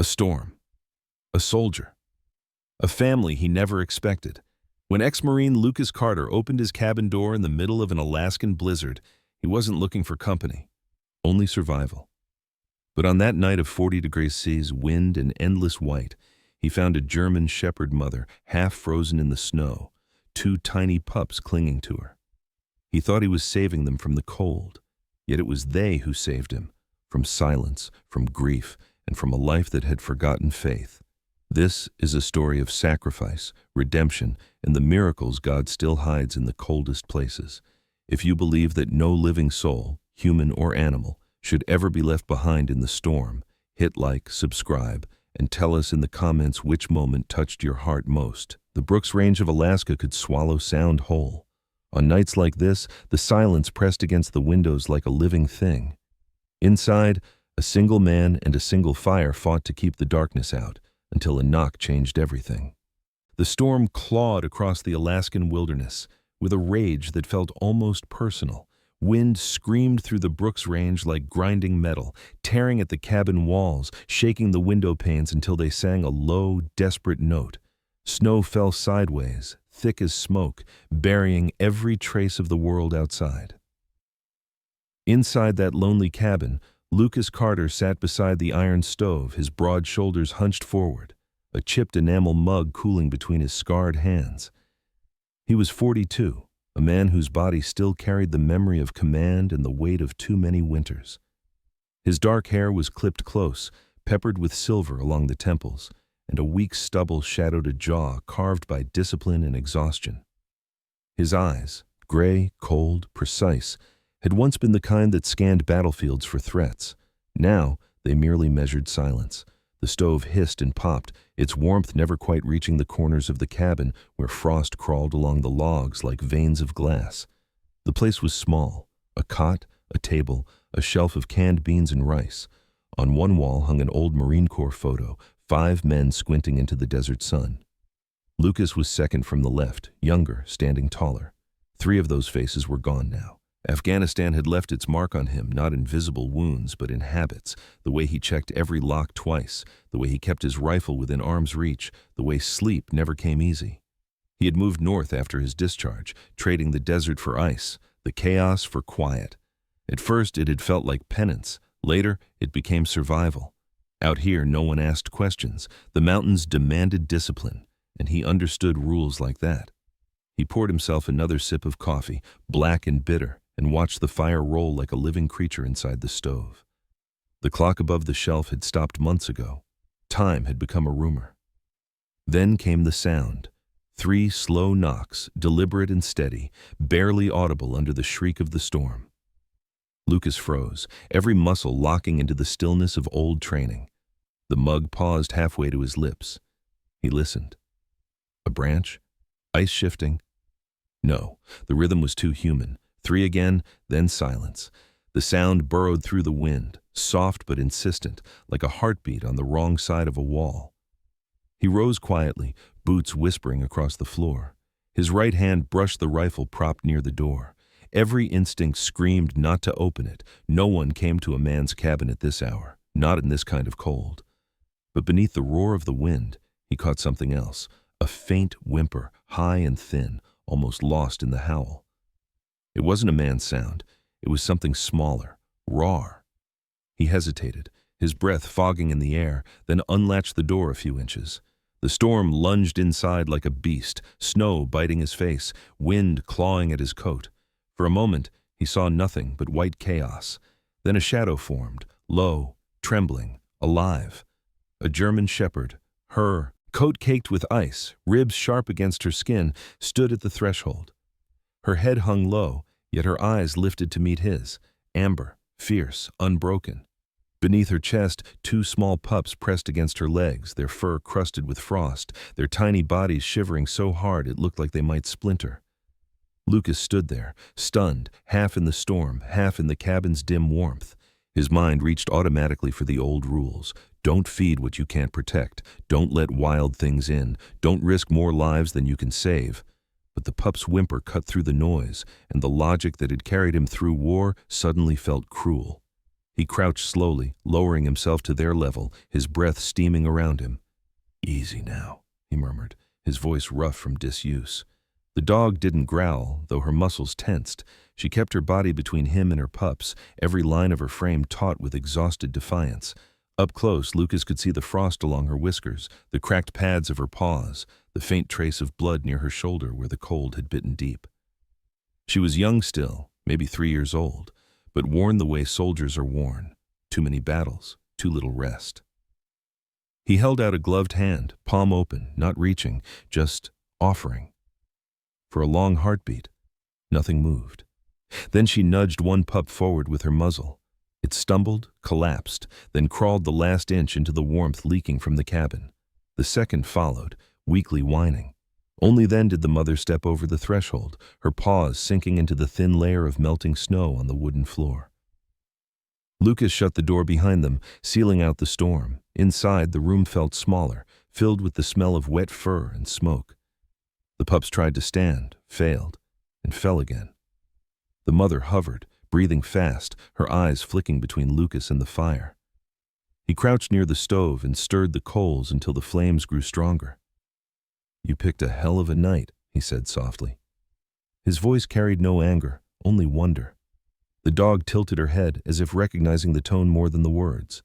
A storm. A soldier. A family he never expected. When ex-Marine Lucas Carter opened his cabin door in the middle of an Alaskan blizzard, he wasn't looking for company, only survival. But on that night of 40-degree seas, wind and endless white, he found a German shepherd mother half frozen in the snow, two tiny pups clinging to her. He thought he was saving them from the cold, yet it was they who saved him, from silence, from grief, and from a life that had forgotten faith. This is a story of sacrifice, redemption, and the miracles God still hides in the coldest places. If you believe that no living soul, human or animal, should ever be left behind in the storm, hit like, subscribe, and tell us in the comments which moment touched your heart most. The Brooks Range of Alaska could swallow sound whole. On nights like this, the silence pressed against the windows like a living thing. Inside, a single man and a single fire fought to keep the darkness out, until a knock changed everything. The storm clawed across the Alaskan wilderness with a rage that felt almost personal. Wind screamed through the Brooks Range like grinding metal, tearing at the cabin walls, shaking the window panes until they sang a low, desperate note. Snow fell sideways, thick as smoke, burying every trace of the world outside. Inside that lonely cabin, Lucas Carter sat beside the iron stove, his broad shoulders hunched forward, a chipped enamel mug cooling between his scarred hands. He was 42, a man whose body still carried the memory of command and the weight of too many winters. His dark hair was clipped close, peppered with silver along the temples, and a weak stubble shadowed a jaw carved by discipline and exhaustion. His eyes, gray, cold, precise, had once been the kind that scanned battlefields for threats. Now they merely measured silence. The stove hissed and popped, its warmth never quite reaching the corners of the cabin where frost crawled along the logs like veins of glass. The place was small, a cot, a table, a shelf of canned beans and rice. On one wall hung an old Marine Corps photo, 5 men squinting into the desert sun. Lucas was second from the left, younger, standing taller. 3 of those faces were gone now. Afghanistan had left its mark on him, not in visible wounds, but in habits, the way he checked every lock twice, the way he kept his rifle within arm's reach, the way sleep never came easy. He had moved north after his discharge, trading the desert for ice, the chaos for quiet. At first it had felt like penance, later it became survival. Out here no one asked questions, the mountains demanded discipline, and he understood rules like that. He poured himself another sip of coffee, black and bitter, and watched the fire roll like a living creature inside the stove. The clock above the shelf had stopped months ago. Time had become a rumor. Then came the sound. 3 slow knocks, deliberate and steady, barely audible under the shriek of the storm. Lucas froze, every muscle locking into the stillness of old training. The mug paused halfway to his lips. He listened. A branch? Ice shifting? No, the rhythm was too human. 3 again, then silence. The sound burrowed through the wind, soft but insistent, like a heartbeat on the wrong side of a wall. He rose quietly, boots whispering across the floor. His right hand brushed the rifle propped near the door. Every instinct screamed not to open it. No one came to a man's cabin at this hour, not in this kind of cold. But beneath the roar of the wind, he caught something else, a faint whimper, high and thin, almost lost in the howl. It wasn't a man's sound. It was something smaller, raw. He hesitated, his breath fogging in the air, then unlatched the door a few inches. The storm lunged inside like a beast, snow biting his face, wind clawing at his coat. For a moment, he saw nothing but white chaos. Then a shadow formed, low, trembling, alive. A German shepherd, her coat caked with ice, ribs sharp against her skin, stood at the threshold. Her head hung low, yet her eyes lifted to meet his, amber, fierce, unbroken. Beneath her chest, 2 small pups pressed against her legs, their fur crusted with frost, their tiny bodies shivering so hard it looked like they might splinter. Lucas stood there, stunned, half in the storm, half in the cabin's dim warmth. His mind reached automatically for the old rules. Don't feed what you can't protect. Don't let wild things in. Don't risk more lives than you can save. But the pup's whimper cut through the noise, and the logic that had carried him through war suddenly felt cruel. He crouched slowly, lowering himself to their level, his breath steaming around him. "Easy now," he murmured, his voice rough from disuse. The dog didn't growl, though her muscles tensed. She kept her body between him and her pups, every line of her frame taut with exhausted defiance. Up close, Lucas could see the frost along her whiskers, the cracked pads of her paws, the faint trace of blood near her shoulder where the cold had bitten deep. She was young still, maybe 3 years old, but worn the way soldiers are worn. Too many battles, too little rest. He held out a gloved hand, palm open, not reaching, just offering. For a long heartbeat, nothing moved. Then she nudged one pup forward with her muzzle. It stumbled, collapsed, then crawled the last inch into the warmth leaking from the cabin. The second followed, weakly whining. Only then did the mother step over the threshold, her paws sinking into the thin layer of melting snow on the wooden floor. Lucas shut the door behind them, sealing out the storm. Inside, the room felt smaller, filled with the smell of wet fur and smoke. The pups tried to stand, failed, and fell again. The mother hovered, breathing fast, her eyes flicking between Lucas and the fire. He crouched near the stove and stirred the coals until the flames grew stronger. "You picked a hell of a night," he said softly. His voice carried no anger, only wonder. The dog tilted her head as if recognizing the tone more than the words.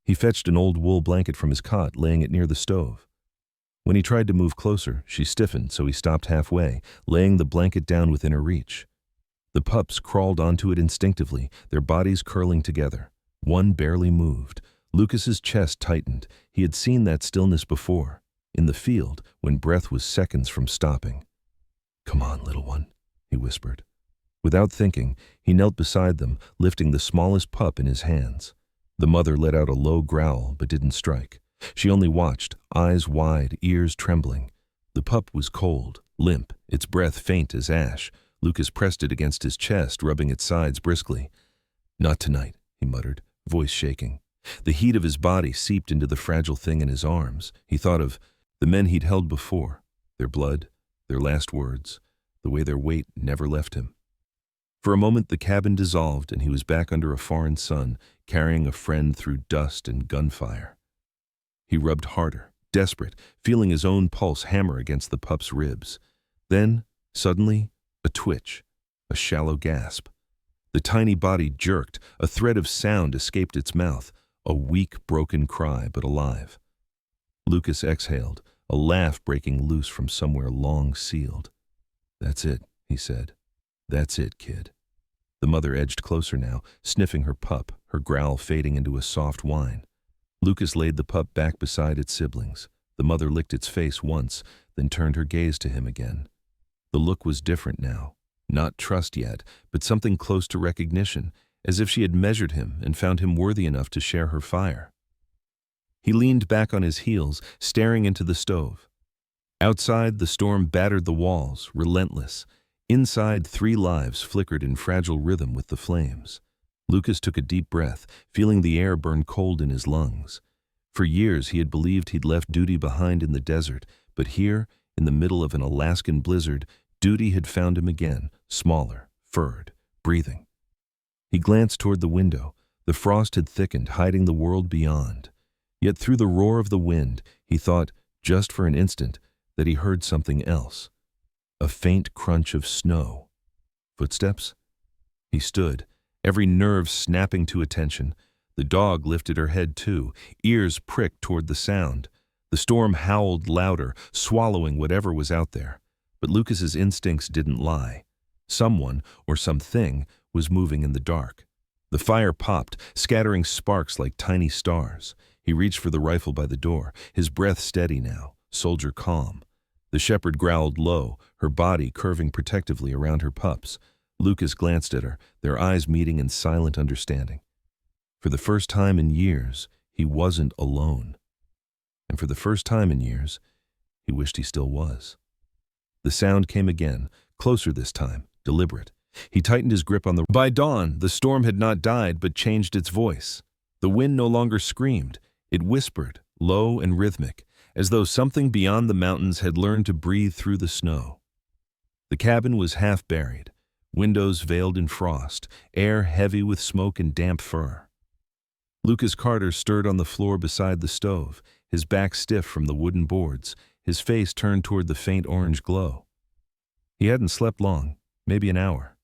He fetched an old wool blanket from his cot, laying it near the stove. When he tried to move closer, she stiffened, so he stopped halfway, laying the blanket down within her reach. The pups crawled onto it instinctively, their bodies curling together. One barely moved. Lucas's chest tightened. He had seen that stillness before, in the field, when breath was seconds from stopping. "Come on, little one," he whispered. Without thinking, he knelt beside them, lifting the smallest pup in his hands. The mother let out a low growl, but didn't strike. She only watched, eyes wide, ears trembling. The pup was cold, limp, its breath faint as ash. Lucas pressed it against his chest, rubbing its sides briskly. "Not tonight," he muttered, voice shaking. The heat of his body seeped into the fragile thing in his arms. He thought of the men he'd held before, their blood, their last words, the way their weight never left him. For a moment the cabin dissolved and he was back under a foreign sun, carrying a friend through dust and gunfire. He rubbed harder, desperate, feeling his own pulse hammer against the pup's ribs. Then, suddenly, a twitch, a shallow gasp. The tiny body jerked, a thread of sound escaped its mouth, a weak, broken cry, but alive. Lucas exhaled, a laugh breaking loose from somewhere long sealed. "That's it," he said. "That's it, kid." The mother edged closer now, sniffing her pup, her growl fading into a soft whine. Lucas laid the pup back beside its siblings. The mother licked its face once, then turned her gaze to him again. The look was different now. Not trust yet, but something close to recognition, as if she had measured him and found him worthy enough to share her fire. He leaned back on his heels, staring into the stove. Outside, the storm battered the walls, relentless. Inside, 3 lives flickered in fragile rhythm with the flames. Lucas took a deep breath, feeling the air burn cold in his lungs. For years he had believed he'd left duty behind in the desert, but here, in the middle of an Alaskan blizzard, duty had found him again, smaller, furred, breathing. He glanced toward the window. The frost had thickened, hiding the world beyond. Yet through the roar of the wind, he thought, just for an instant, that he heard something else. A faint crunch of snow. Footsteps? He stood, every nerve snapping to attention. The dog lifted her head too, ears pricked toward the sound. The storm howled louder, swallowing whatever was out there. But Lucas's instincts didn't lie. Someone, or something, was moving in the dark. The fire popped, scattering sparks like tiny stars. He reached for the rifle by the door, his breath steady now, soldier calm. The shepherd growled low, her body curving protectively around her pups. Lucas glanced at her, their eyes meeting in silent understanding. For the first time in years, he wasn't alone. And for the first time in years, he wished he still was. The sound came again, closer this time, deliberate. He tightened his grip on the... By dawn, the storm had not died but changed its voice. The wind no longer screamed. It whispered, low and rhythmic, as though something beyond the mountains had learned to breathe through the snow. The cabin was half buried, windows veiled in frost, air heavy with smoke and damp fur. Lucas Carter stirred on the floor beside the stove, his back stiff from the wooden boards, his face turned toward the faint orange glow. He hadn't slept long, maybe an hour.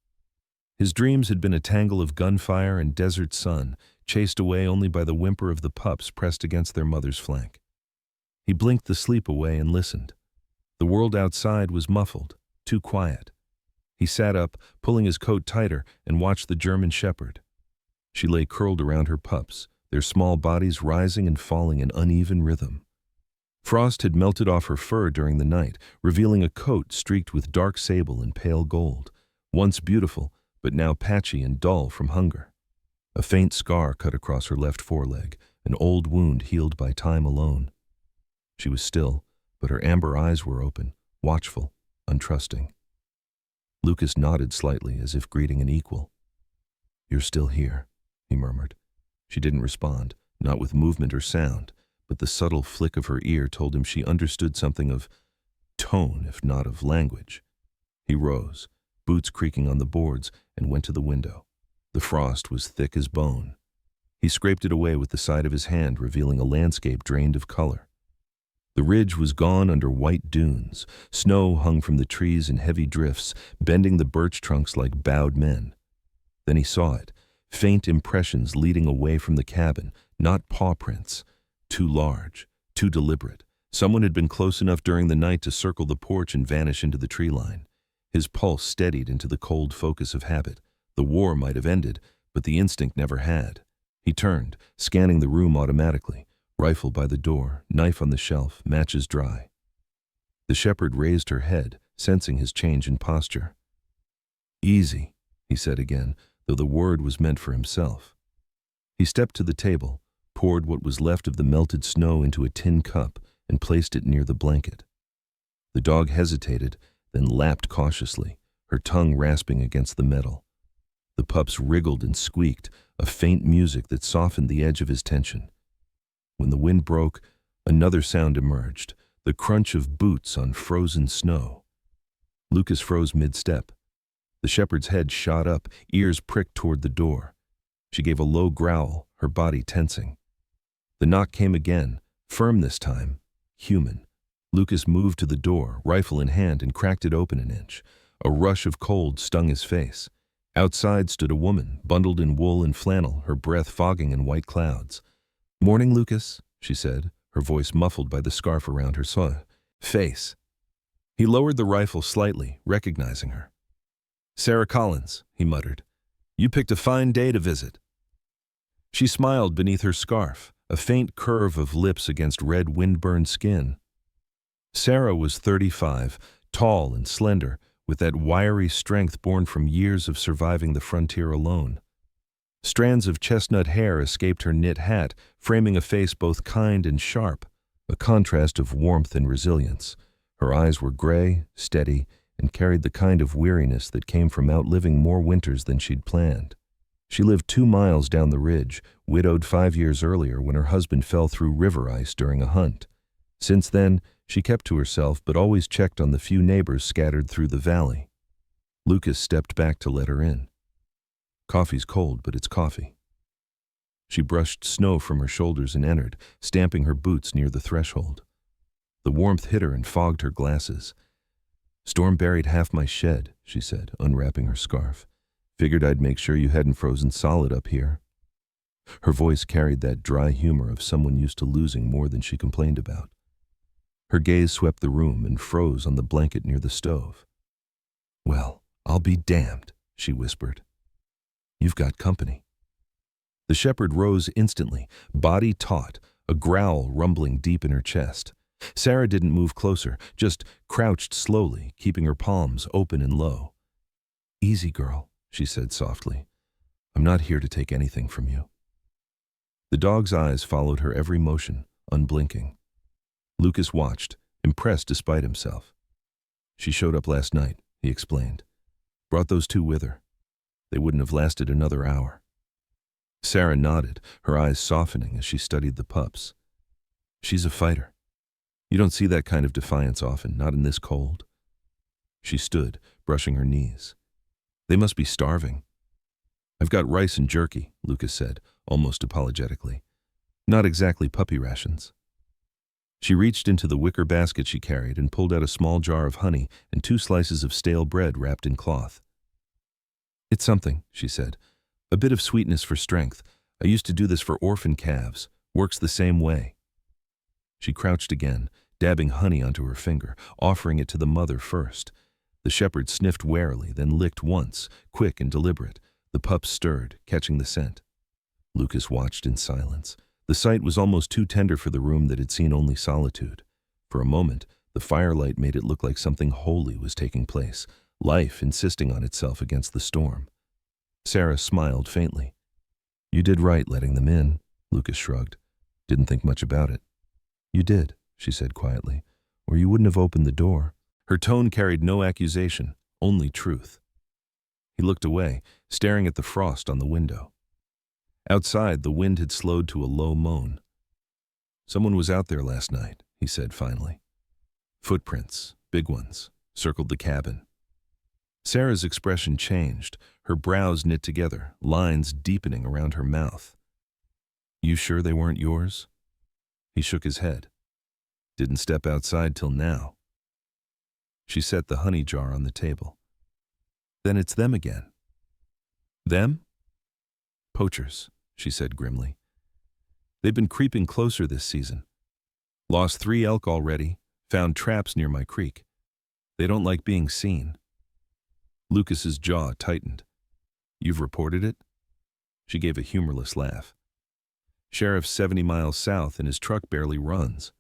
His dreams had been a tangle of gunfire and desert sun, chased away only by the whimper of the pups pressed against their mother's flank. He blinked the sleep away and listened. The world outside was muffled, too quiet. He sat up, pulling his coat tighter, and watched the German shepherd. She lay curled around her pups, their small bodies rising and falling in uneven rhythm. Frost had melted off her fur during the night, revealing a coat streaked with dark sable and pale gold, once beautiful, but now patchy and dull from hunger. A faint scar cut across her left foreleg, an old wound healed by time alone. She was still, but her amber eyes were open, watchful, untrusting. Lucas nodded slightly, as if greeting an equal. "You're still here," he murmured. She didn't respond, not with movement or sound, but the subtle flick of her ear told him she understood something of tone, if not of language. He rose, boots creaking on the boards, and went to the window. The frost was thick as bone. He scraped it away with the side of his hand, revealing a landscape drained of color. The ridge was gone under white dunes. Snow hung from the trees in heavy drifts, bending the birch trunks like bowed men. Then he saw it, faint impressions leading away from the cabin, not paw prints. Too large, too deliberate. Someone had been close enough during the night to circle the porch and vanish into the tree line. His pulse steadied into the cold focus of habit. The war might have ended, but the instinct never had. He turned, scanning the room automatically. Rifle by the door, knife on the shelf, matches dry. The shepherd raised her head, sensing his change in posture. "Easy," he said again, though the word was meant for himself. He stepped to the table, poured what was left of the melted snow into a tin cup, and placed it near the blanket. The dog hesitated, then lapped cautiously, her tongue rasping against the metal. The pups wriggled and squeaked, a faint music that softened the edge of his tension. When the wind broke, another sound emerged, the crunch of boots on frozen snow. Lucas froze mid-step. The shepherd's head shot up, ears pricked toward the door. She gave a low growl, her body tensing. The knock came again, firm this time, human. Lucas moved to the door, rifle in hand, and cracked it open an inch. A rush of cold stung his face. Outside stood a woman, bundled in wool and flannel, her breath fogging in white clouds. "Morning, Lucas," she said, her voice muffled by the scarf around her face. He lowered the rifle slightly, recognizing her. "Sarah Collins," he muttered. "You picked a fine day to visit." She smiled beneath her scarf, a faint curve of lips against red wind-burned skin. Sarah was 35, tall and slender, with that wiry strength born from years of surviving the frontier alone. Strands of chestnut hair escaped her knit hat, framing a face both kind and sharp, a contrast of warmth and resilience. Her eyes were gray, steady, and carried the kind of weariness that came from outliving more winters than she'd planned. She lived 2 miles down the ridge, widowed 5 years earlier when her husband fell through river ice during a hunt. Since then, she kept to herself but always checked on the few neighbors scattered through the valley. Lucas stepped back to let her in. "Coffee's cold, but it's coffee." She brushed snow from her shoulders and entered, stamping her boots near the threshold. The warmth hit her and fogged her glasses. "Storm buried half my shed," she said, unwrapping her scarf. "Figured I'd make sure you hadn't frozen solid up here." Her voice carried that dry humor of someone used to losing more than she complained about. Her gaze swept the room and froze on the blanket near the stove. "Well, I'll be damned," she whispered. "You've got company." The shepherd rose instantly, body taut, a growl rumbling deep in her chest. Sarah didn't move closer, just crouched slowly, keeping her palms open and low. "Easy, girl," she said softly. "I'm not here to take anything from you." The dog's eyes followed her every motion, unblinking. Lucas watched, impressed despite himself. "She showed up last night," he explained. "Brought those 2 with her. They wouldn't have lasted another hour." Sarah nodded, her eyes softening as she studied the pups. "She's a fighter. You don't see that kind of defiance often, not in this cold." She stood, brushing her knees. "They must be starving." "I've got rice and jerky," Lucas said, almost apologetically. Not exactly puppy rations. She reached into the wicker basket she carried and pulled out a small jar of honey and 2 slices of stale bread wrapped in cloth. "It's something," she said. "A bit of sweetness for strength. I used to do this for orphan calves. Works the same way." She crouched again, dabbing honey onto her finger, offering it to the mother first. The shepherd sniffed warily, then licked once, quick and deliberate. The pup stirred, catching the scent. Lucas watched in silence. The sight was almost too tender for the room that had seen only solitude. For a moment, the firelight made it look like something holy was taking place, life insisting on itself against the storm. Sarah smiled faintly. "You did right letting them in," Lucas shrugged. "Didn't think much about it." "You did," she said quietly, "or you wouldn't have opened the door." Her tone carried no accusation, only truth. He looked away, staring at the frost on the window. Outside, the wind had slowed to a low moan. "Someone was out there last night," he said finally. Footprints, big ones, circled the cabin. Sarah's expression changed, her brows knit together, lines deepening around her mouth. "You sure they weren't yours?" He shook his head. "Didn't step outside till now." She set the honey jar on the table. "Then it's them again." "Them?" "Poachers," she said grimly. "They've been creeping closer this season. Lost 3 elk already, found traps near my creek. They don't like being seen." Lucas's jaw tightened. "You've reported it?" She gave a humorless laugh. "Sheriff's 70 miles south and his truck barely runs.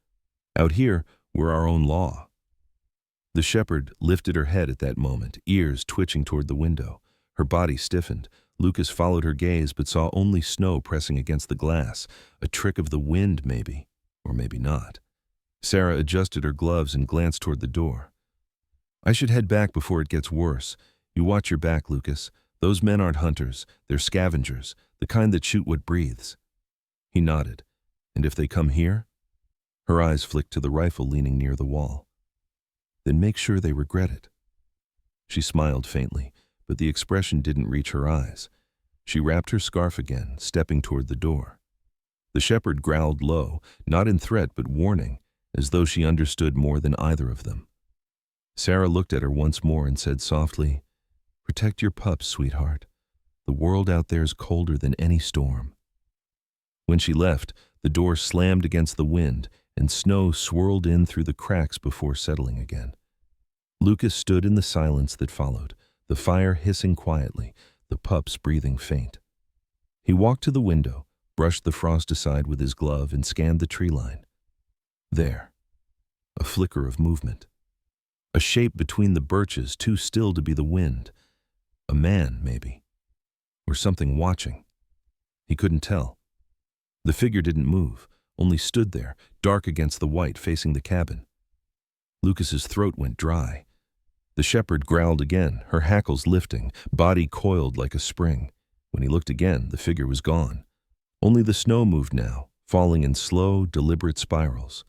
Out here, we're our own law." The shepherd lifted her head at that moment, ears twitching toward the window. Her body stiffened. Lucas followed her gaze but saw only snow pressing against the glass, a trick of the wind maybe, or maybe not. Sarah adjusted her gloves and glanced toward the door. "I should head back before it gets worse. You watch your back, Lucas. Those men aren't hunters, they're scavengers, the kind that shoot what breathes." He nodded. "And if they come here?" Her eyes flicked to the rifle leaning near the wall. "Then make sure they regret it." She smiled faintly, but the expression didn't reach her eyes. She wrapped her scarf again, stepping toward the door. The shepherd growled low, not in threat but warning, as though she understood more than either of them. Sarah looked at her once more and said softly, "Protect your pups, sweetheart. The world out there's colder than any storm." When she left, the door slammed against the wind, and snow swirled in through the cracks before settling again. Lucas stood in the silence that followed, the fire hissing quietly, the pups breathing faint. He walked to the window, brushed the frost aside with his glove, and scanned the tree line. There, a flicker of movement. A shape between the birches, too still to be the wind. A man, maybe. Or something watching. He couldn't tell. The figure didn't move, only stood there, dark against the white, facing the cabin. Lucas's throat went dry. The shepherd growled again, her hackles lifting, body coiled like a spring. When he looked again, the figure was gone. Only the snow moved now, falling in slow, deliberate spirals.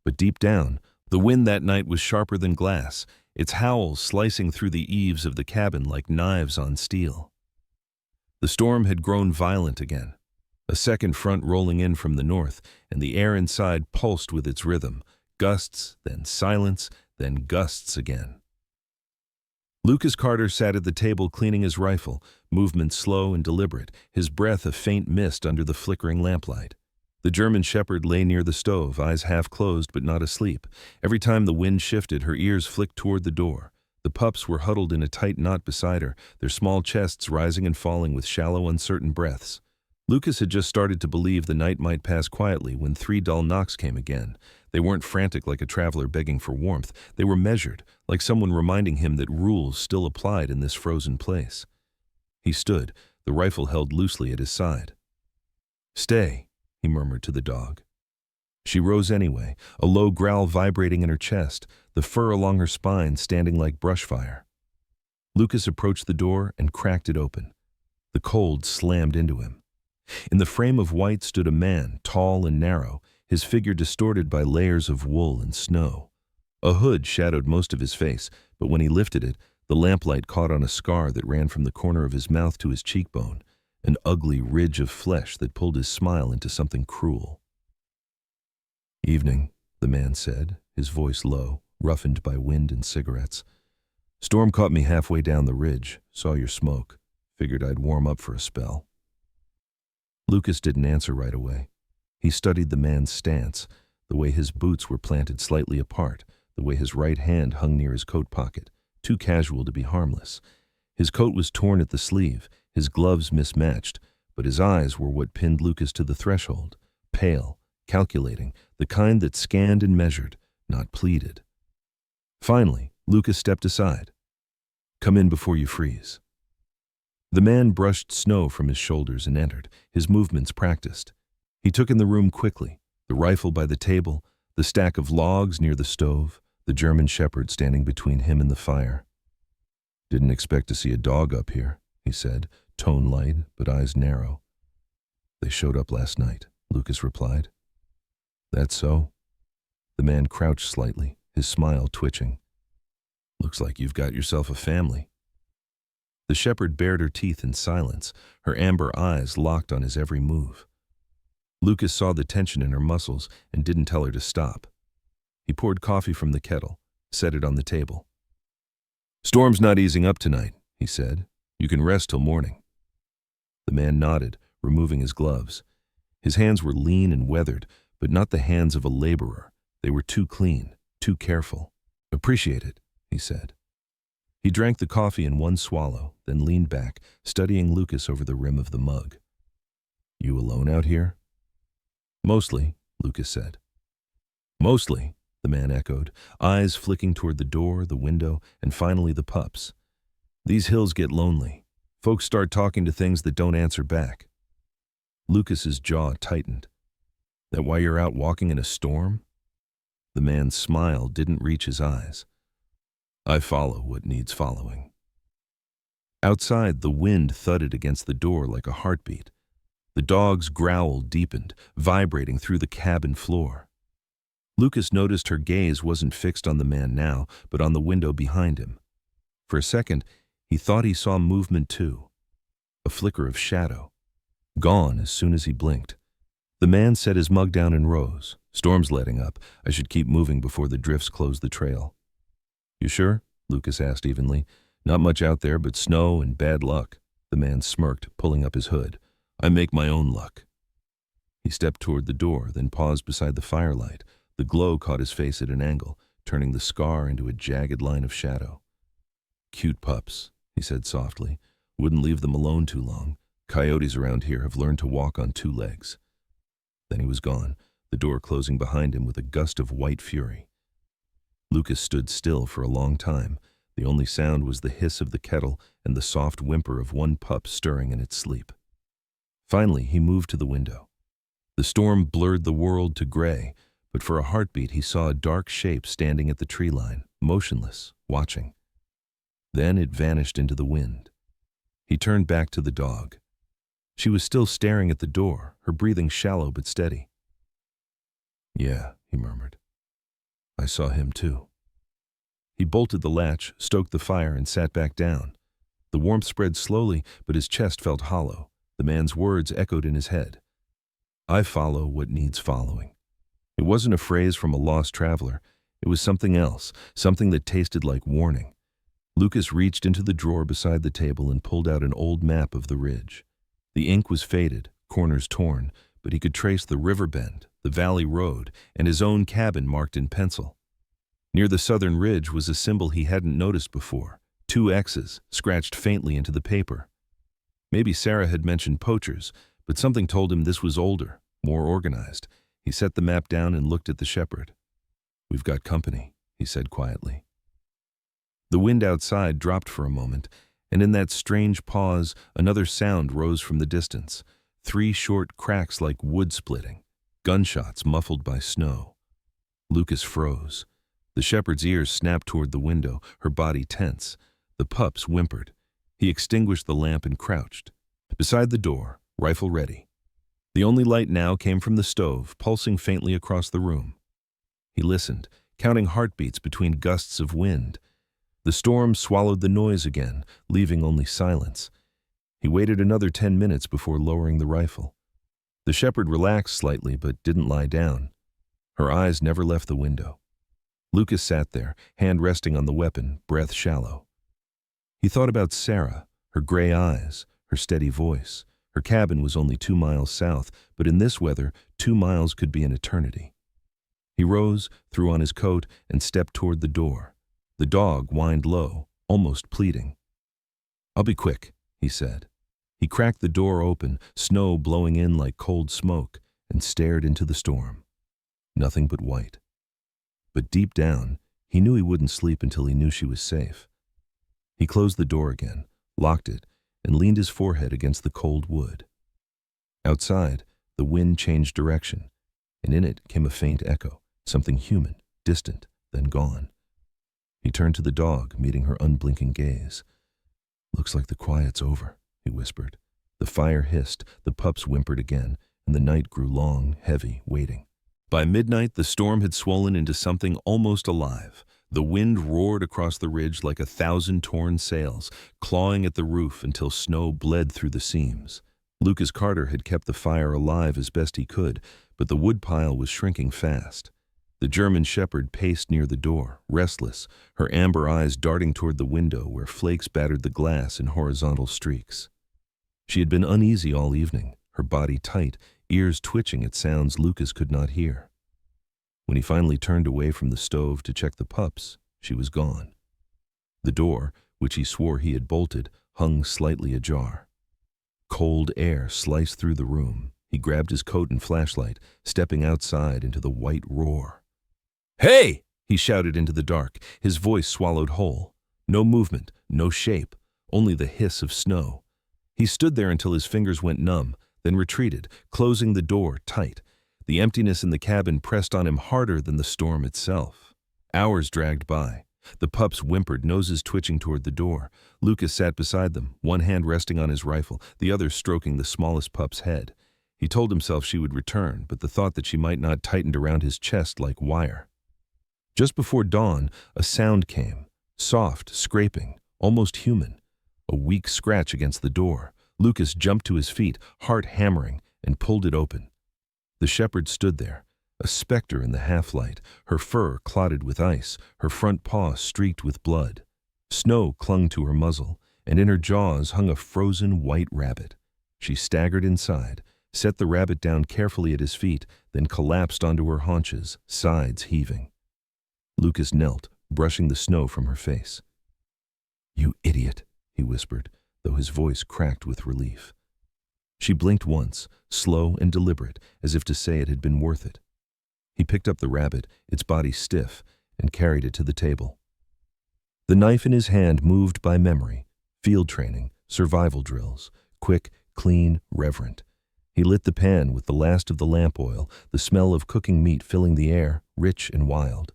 But deep down, the wind that night was sharper than glass, its howls slicing through the eaves of the cabin like knives on steel. The storm had grown violent again, a second front rolling in from the north, and the air inside pulsed with its rhythm, gusts, then silence, then gusts again. Lucas Carter sat at the table cleaning his rifle, movement slow and deliberate, his breath a faint mist under the flickering lamplight. The German shepherd lay near the stove, eyes half closed but not asleep. Every time the wind shifted, her ears flicked toward the door. The pups were huddled in a tight knot beside her, their small chests rising and falling with shallow, uncertain breaths. Lucas had just started to believe the night might pass quietly when 3 dull knocks came again. They weren't frantic like a traveler begging for warmth. They were measured, like someone reminding him that rules still applied in this frozen place. He stood, the rifle held loosely at his side. "Stay," he murmured to the dog. She rose anyway, a low growl vibrating in her chest, the fur along her spine standing like brush fire. Lucas approached the door and cracked it open. The cold slammed into him. In the frame of white stood a man, tall and narrow, his figure distorted by layers of wool and snow. A hood shadowed most of his face, but when he lifted it, the lamplight caught on a scar that ran from the corner of his mouth to his cheekbone, an ugly ridge of flesh that pulled his smile into something cruel. "Evening," the man said, his voice low, roughened by wind and cigarettes. "Storm caught me halfway down the ridge, saw your smoke, figured I'd warm up for a spell." Lucas didn't answer right away. He studied the man's stance, the way his boots were planted slightly apart, the way his right hand hung near his coat pocket, too casual to be harmless. His coat was torn at the sleeve, his gloves mismatched, but his eyes were what pinned Lucas to the threshold, pale, calculating, the kind that scanned and measured, not pleaded. Finally, Lucas stepped aside. "Come in before you freeze." The man brushed snow from his shoulders and entered, his movements practiced. He took in the room quickly, the rifle by the table, the stack of logs near the stove, the German shepherd standing between him and the fire. "Didn't expect to see a dog up here," he said, tone light but eyes narrow. "They showed up last night," Lucas replied. "That's so?" The man crouched slightly, his smile twitching. "Looks like you've got yourself a family." The shepherd bared her teeth in silence, her amber eyes locked on his every move. Lucas saw the tension in her muscles and didn't tell her to stop. He poured coffee from the kettle, set it on the table. "Storm's not easing up tonight," he said. "You can rest till morning." The man nodded, removing his gloves. His hands were lean and weathered, but not the hands of a laborer. They were too clean, too careful. "Appreciate it," he said. He drank the coffee in one swallow, then leaned back, studying Lucas over the rim of the mug. "You alone out here?" "Mostly," Lucas said. "Mostly," the man echoed, eyes flicking toward the door, the window, and finally the pups. "These hills get lonely. Folks start talking to things that don't answer back." Lucas's jaw tightened. "That why you're out walking in a storm?" The man's smile didn't reach his eyes. "I follow what needs following." Outside, the wind thudded against the door like a heartbeat. The dog's growl deepened, vibrating through the cabin floor. Lucas noticed her gaze wasn't fixed on the man now, but on the window behind him. For a second, he thought he saw movement too. A flicker of shadow. Gone as soon as he blinked. The man set his mug down and rose. "Storm's letting up. I should keep moving before the drifts close the trail." "You sure?" Lucas asked evenly. "Not much out there but snow and bad luck." The man smirked, pulling up his hood. "I make my own luck." He stepped toward the door, then paused beside the firelight. The glow caught his face at an angle, turning the scar into a jagged line of shadow. "Cute pups," he said softly. "Wouldn't leave them alone too long. Coyotes around here have learned to walk on two legs." Then he was gone, the door closing behind him with a gust of white fury. Lucas stood still for a long time. The only sound was the hiss of the kettle and the soft whimper of one pup stirring in its sleep. Finally, he moved to the window. The storm blurred the world to gray, but for a heartbeat he saw a dark shape standing at the tree line, motionless, watching. Then it vanished into the wind. He turned back to the dog. She was still staring at the door, her breathing shallow but steady. "Yeah," he murmured. "I saw him too." He bolted the latch, stoked the fire, and sat back down. The warmth spread slowly, but his chest felt hollow. The man's words echoed in his head. "I follow what needs following." It wasn't a phrase from a lost traveler. It was something else, something that tasted like warning. Lucas reached into the drawer beside the table and pulled out an old map of the ridge. The ink was faded, corners torn, but he could trace the river bend, the valley road, and his own cabin marked in pencil. Near the southern ridge was a symbol he hadn't noticed before, 2 X's scratched faintly into the paper. Maybe Sarah had mentioned poachers, but something told him this was older, more organized. He set the map down and looked at the shepherd. "We've got company," he said quietly. The wind outside dropped for a moment, and in that strange pause, another sound rose from the distance. 3 short cracks like wood splitting, gunshots muffled by snow. Lucas froze. The shepherd's ears snapped toward the window, her body tense. The pups whimpered. He extinguished the lamp and crouched. Beside the door, rifle ready. The only light now came from the stove, pulsing faintly across the room. He listened, counting heartbeats between gusts of wind. The storm swallowed the noise again, leaving only silence. He waited another 10 minutes before lowering the rifle. The shepherd relaxed slightly but didn't lie down. Her eyes never left the window. Lucas sat there, hand resting on the weapon, breath shallow. He thought about Sarah, her gray eyes, her steady voice. Her cabin was only 2 miles south, but in this weather, 2 miles could be an eternity. He rose, threw on his coat, and stepped toward the door. The dog whined low, almost pleading. "I'll be quick," he said. He cracked the door open, snow blowing in like cold smoke, and stared into the storm. Nothing but white. But deep down, he knew he wouldn't sleep until he knew she was safe. He closed the door again, locked it, and leaned his forehead against the cold wood. Outside, the wind changed direction, and in it came a faint echo, something human, distant, then gone. He turned to the dog, meeting her unblinking gaze. "Looks like the quiet's over," he whispered. The fire hissed, the pups whimpered again, and the night grew long, heavy, waiting. By midnight, the storm had swollen into something almost alive. The wind roared across the ridge like 1,000 torn sails, clawing at the roof until snow bled through the seams. Lucas Carter had kept the fire alive as best he could, but the woodpile was shrinking fast. The German shepherd paced near the door, restless, her amber eyes darting toward the window where flakes battered the glass in horizontal streaks. She had been uneasy all evening, her body tight, ears twitching at sounds Lucas could not hear. When he finally turned away from the stove to check the pups, she was gone. The door, which he swore he had bolted, hung slightly ajar. Cold air sliced through the room. He grabbed his coat and flashlight, stepping outside into the white roar. "Hey!" he shouted into the dark, his voice swallowed whole. No movement, no shape, only the hiss of snow. He stood there until his fingers went numb, then retreated, closing the door tight. The emptiness in the cabin pressed on him harder than the storm itself. Hours dragged by. The pups whimpered, noses twitching toward the door. Lucas sat beside them, one hand resting on his rifle, the other stroking the smallest pup's head. He told himself she would return, but the thought that she might not tightened around his chest like wire. Just before dawn, a sound came, soft, scraping, almost human. A weak scratch against the door. Lucas jumped to his feet, heart hammering, and pulled it open. The shepherd stood there, a specter in the half-light, her fur clotted with ice, her front paw streaked with blood. Snow clung to her muzzle, and in her jaws hung a frozen white rabbit. She staggered inside, set the rabbit down carefully at his feet, then collapsed onto her haunches, sides heaving. Lucas knelt, brushing the snow from her face. "You idiot," he whispered, though his voice cracked with relief. She blinked once, slow and deliberate, as if to say it had been worth it. He picked up the rabbit, its body stiff, and carried it to the table. The knife in his hand moved by memory, field training, survival drills, quick, clean, reverent. He lit the pan with the last of the lamp oil, the smell of cooking meat filling the air, rich and wild.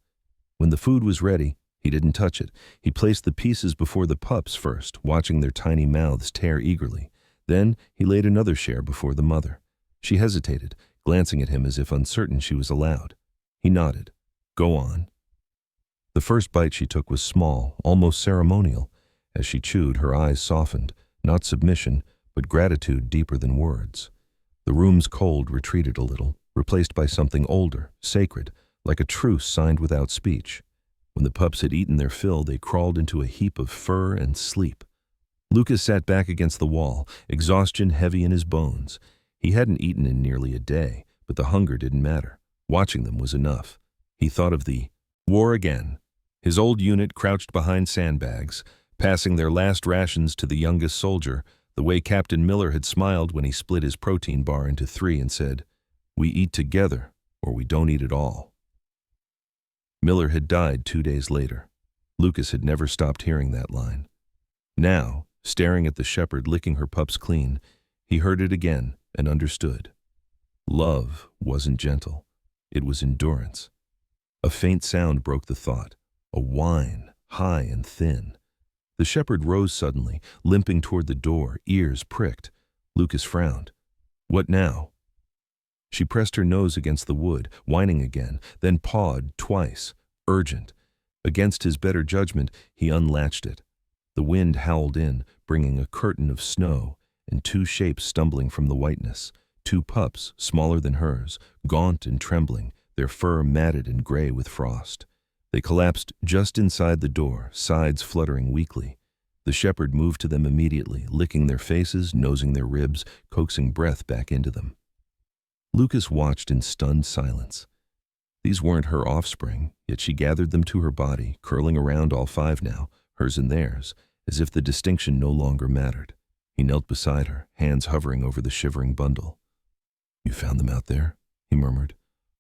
When the food was ready, he didn't touch it. He placed the pieces before the pups first, watching their tiny mouths tear eagerly. Then he laid another share before the mother. She hesitated, glancing at him as if uncertain she was allowed. He nodded. "Go on." The first bite she took was small, almost ceremonial. As she chewed, her eyes softened, not submission, but gratitude deeper than words. The room's cold retreated a little, replaced by something older, sacred, like a truce signed without speech. When the pups had eaten their fill, they crawled into a heap of fur and sleep. Lucas sat back against the wall, exhaustion heavy in his bones. He hadn't eaten in nearly a day, but the hunger didn't matter. Watching them was enough. He thought of the war again. His old unit crouched behind sandbags, passing their last rations to the youngest soldier, the way Captain Miller had smiled when he split his protein bar into 3 and said, "We eat together, or we don't eat at all." Miller had died 2 days later. Lucas had never stopped hearing that line. Now, staring at the shepherd licking her pups clean, he heard it again and understood. Love wasn't gentle. It was endurance. A faint sound broke the thought, a whine, high and thin. The shepherd rose suddenly, limping toward the door, ears pricked. Lucas frowned. What now? She pressed her nose against the wood, whining again, then pawed twice, urgent. Against his better judgment, he unlatched it. The wind howled in, bringing a curtain of snow, and two shapes stumbling from the whiteness. Two pups, smaller than hers, gaunt and trembling, their fur matted and gray with frost. They collapsed just inside the door, sides fluttering weakly. The shepherd moved to them immediately, licking their faces, nosing their ribs, coaxing breath back into them. Lucas watched in stunned silence. These weren't her offspring, yet she gathered them to her body, curling around all five now, hers and theirs, as if the distinction no longer mattered. He knelt beside her, hands hovering over the shivering bundle. "You found them out there?" he murmured.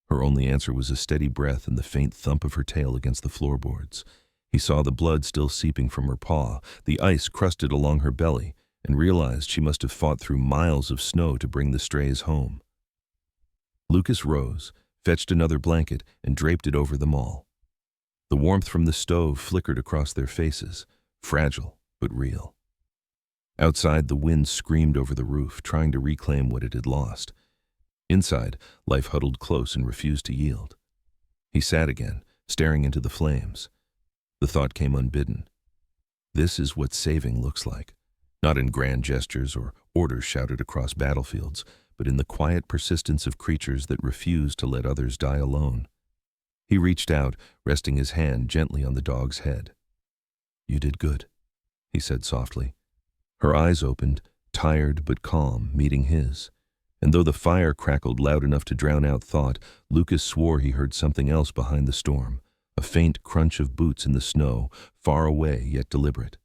Her only answer was a steady breath and the faint thump of her tail against the floorboards. He saw the blood still seeping from her paw, the ice crusted along her belly, and realized she must have fought through miles of snow to bring the strays home. Lucas rose, fetched another blanket, and draped it over them all. The warmth from the stove flickered across their faces, fragile but real. Outside, the wind screamed over the roof, trying to reclaim what it had lost. Inside, life huddled close and refused to yield. He sat again, staring into the flames. The thought came unbidden. This is what saving looks like, not in grand gestures or orders shouted across battlefields, but in the quiet persistence of creatures that refuse to let others die alone. He reached out, resting his hand gently on the dog's head. "You did good," he said softly. Her eyes opened, tired but calm, meeting his. And though the fire crackled loud enough to drown out thought, Lucas swore he heard something else behind the storm, a faint crunch of boots in the snow, far away yet deliberate.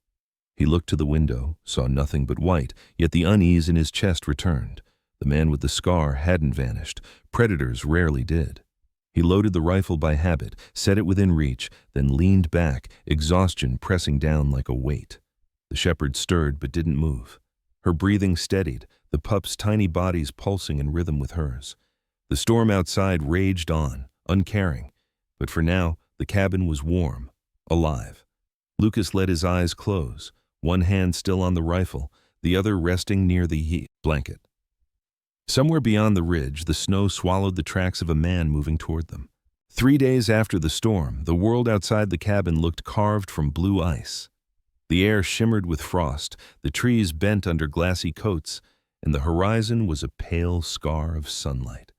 He looked to the window, saw nothing but white, yet the unease in his chest returned. The man with the scar hadn't vanished. Predators rarely did. He loaded the rifle by habit, set it within reach, then leaned back, exhaustion pressing down like a weight. The shepherd stirred but didn't move. Her breathing steadied, the pups' tiny bodies pulsing in rhythm with hers. The storm outside raged on, uncaring, but for now the cabin was warm, alive. Lucas let his eyes close, one hand still on the rifle, the other resting near the heat blanket. Somewhere beyond the ridge, the snow swallowed the tracks of a man moving toward them. 3 days after the storm, the world outside the cabin looked carved from blue ice. The air shimmered with frost, the trees bent under glassy coats, and the horizon was a pale scar of sunlight.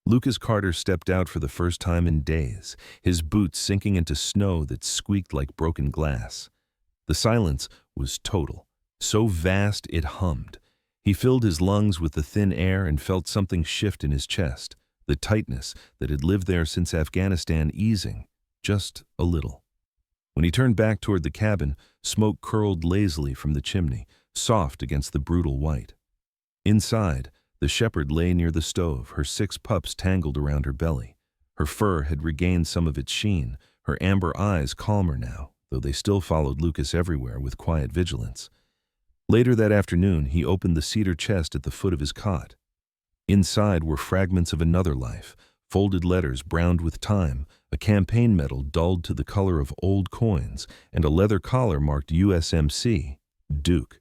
Lucas Carter stepped out for the first time in days, his boots sinking into snow that squeaked like broken glass. The silence was total, so vast it hummed. He filled his lungs with the thin air and felt something shift in his chest, the tightness that had lived there since Afghanistan easing, just a little. When he turned back toward the cabin, smoke curled lazily from the chimney, soft against the brutal white. Inside, the shepherd lay near the stove, her 6 pups tangled around her belly. Her fur had regained some of its sheen, her amber eyes calmer now, though they still followed Lucas everywhere with quiet vigilance. Later that afternoon, he opened the cedar chest at the foot of his cot. Inside were fragments of another life, folded letters browned with time, a campaign medal dulled to the color of old coins, and a leather collar marked USMC, Duke.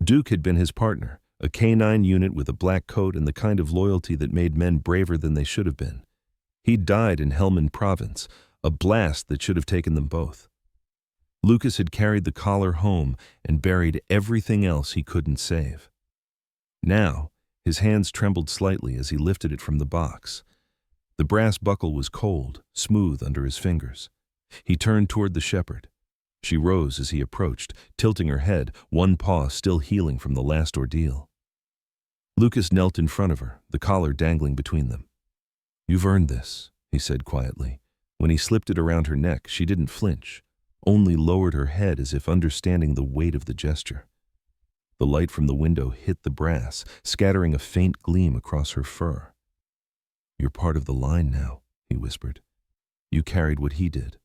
Duke had been his partner, a K-9 unit with a black coat and the kind of loyalty that made men braver than they should have been. He'd died in Helmand Province, a blast that should have taken them both. Lucas had carried the collar home and buried everything else he couldn't save. Now, his hands trembled slightly as he lifted it from the box. The brass buckle was cold, smooth under his fingers. He turned toward the shepherd. She rose as he approached, tilting her head, one paw still healing from the last ordeal. Lucas knelt in front of her, the collar dangling between them. "You've earned this," he said quietly. When he slipped it around her neck, she didn't flinch, only lowered her head as if understanding the weight of the gesture. The light from the window hit the brass, scattering a faint gleam across her fur. "You're part of the line now," he whispered. "You carried what he did.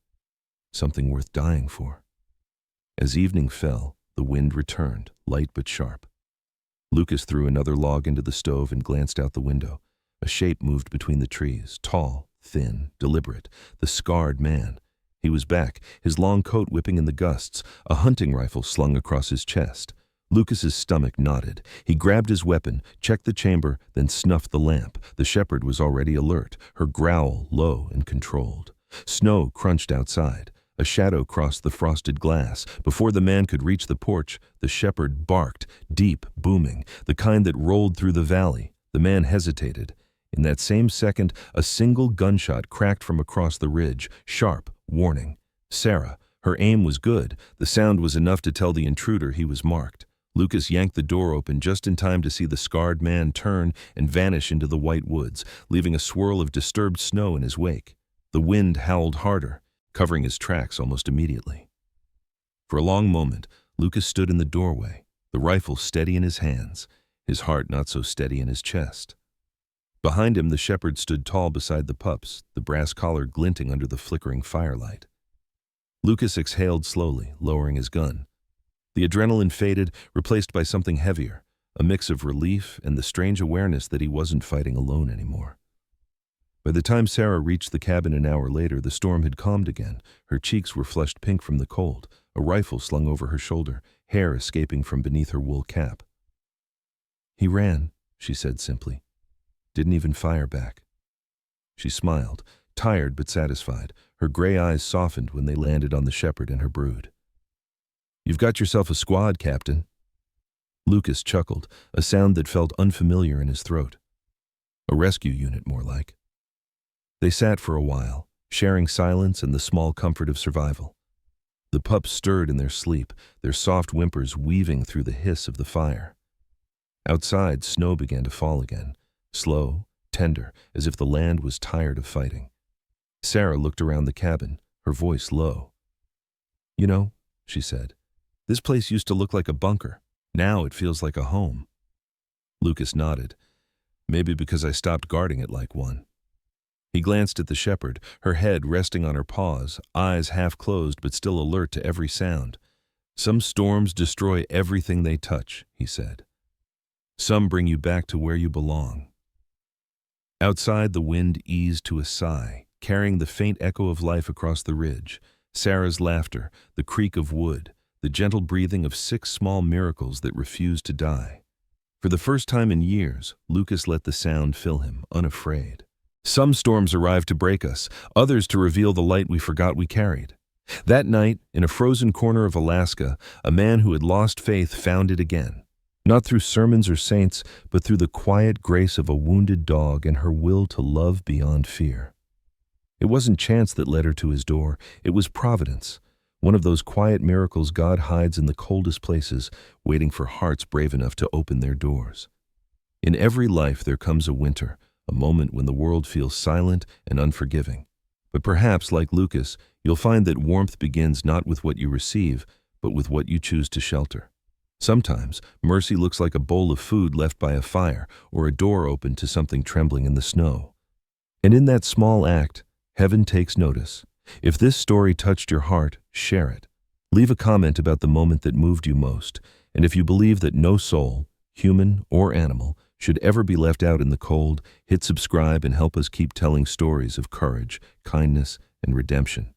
Something worth dying for." As evening fell, the wind returned, light but sharp. Lucas threw another log into the stove and glanced out the window. A shape moved between the trees, tall, thin, deliberate, the scarred man. He was back, his long coat whipping in the gusts, a hunting rifle slung across his chest. Lucas's stomach knotted. He grabbed his weapon, checked the chamber, then snuffed the lamp. The shepherd was already alert, her growl low and controlled. Snow crunched outside. A shadow crossed the frosted glass. Before the man could reach the porch, the shepherd barked, deep, booming, the kind that rolled through the valley. The man hesitated. In that same second, a single gunshot cracked from across the ridge, sharp, warning. Sarah, her aim was good. The sound was enough to tell the intruder he was marked. Lucas yanked the door open just in time to see the scarred man turn and vanish into the white woods, leaving a swirl of disturbed snow in his wake. The wind howled harder, covering his tracks almost immediately. For a long moment, Lucas stood in the doorway, the rifle steady in his hands, his heart not so steady in his chest. Behind him, the shepherd stood tall beside the pups, the brass collar glinting under the flickering firelight. Lucas exhaled slowly, lowering his gun. The adrenaline faded, replaced by something heavier, a mix of relief and the strange awareness that he wasn't fighting alone anymore. By the time Sarah reached the cabin an hour later, the storm had calmed again. Her cheeks were flushed pink from the cold, a rifle slung over her shoulder, hair escaping from beneath her wool cap. "He ran," she said simply. "Didn't even fire back." She smiled, tired but satisfied. Her gray eyes softened when they landed on the shepherd and her brood. "You've got yourself a squad, Captain." Lucas chuckled, a sound that felt unfamiliar in his throat. A rescue unit, more like. They sat for a while, sharing silence and the small comfort of survival. The pups stirred in their sleep, their soft whimpers weaving through the hiss of the fire. Outside, snow began to fall again, slow, tender, as if the land was tired of fighting. Sarah looked around the cabin, her voice low. "You know," she said, "this place used to look like a bunker. Now it feels like a home." Lucas nodded. "Maybe because I stopped guarding it like one." He glanced at the shepherd, her head resting on her paws, eyes half closed but still alert to every sound. "Some storms destroy everything they touch," he said. "Some bring you back to where you belong." Outside, the wind eased to a sigh, carrying the faint echo of life across the ridge. Sarah's laughter, the creak of wood, the gentle breathing of 6 small miracles that refused to die. For the first time in years, Lucas let the sound fill him, unafraid. Some storms arrive to break us, others to reveal the light we forgot we carried. That night, in a frozen corner of Alaska, a man who had lost faith found it again. Not through sermons or saints, but through the quiet grace of a wounded dog and her will to love beyond fear. It wasn't chance that led her to his door, it was providence. One of those quiet miracles God hides in the coldest places, waiting for hearts brave enough to open their doors. In every life there comes a winter, a moment when the world feels silent and unforgiving. But perhaps, like Lucas, you'll find that warmth begins not with what you receive, but with what you choose to shelter. Sometimes, mercy looks like a bowl of food left by a fire, or a door open to something trembling in the snow. And in that small act, heaven takes notice. If this story touched your heart, share it. Leave a comment about the moment that moved you most, and if you believe that no soul, human or animal, should ever be left out in the cold, hit subscribe and help us keep telling stories of courage, kindness, and redemption.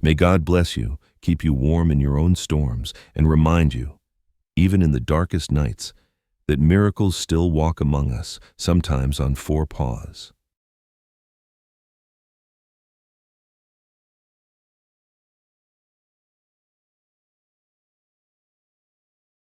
May God bless you, keep you warm in your own storms, and remind you, even in the darkest nights, that miracles still walk among us, sometimes on 4 paws.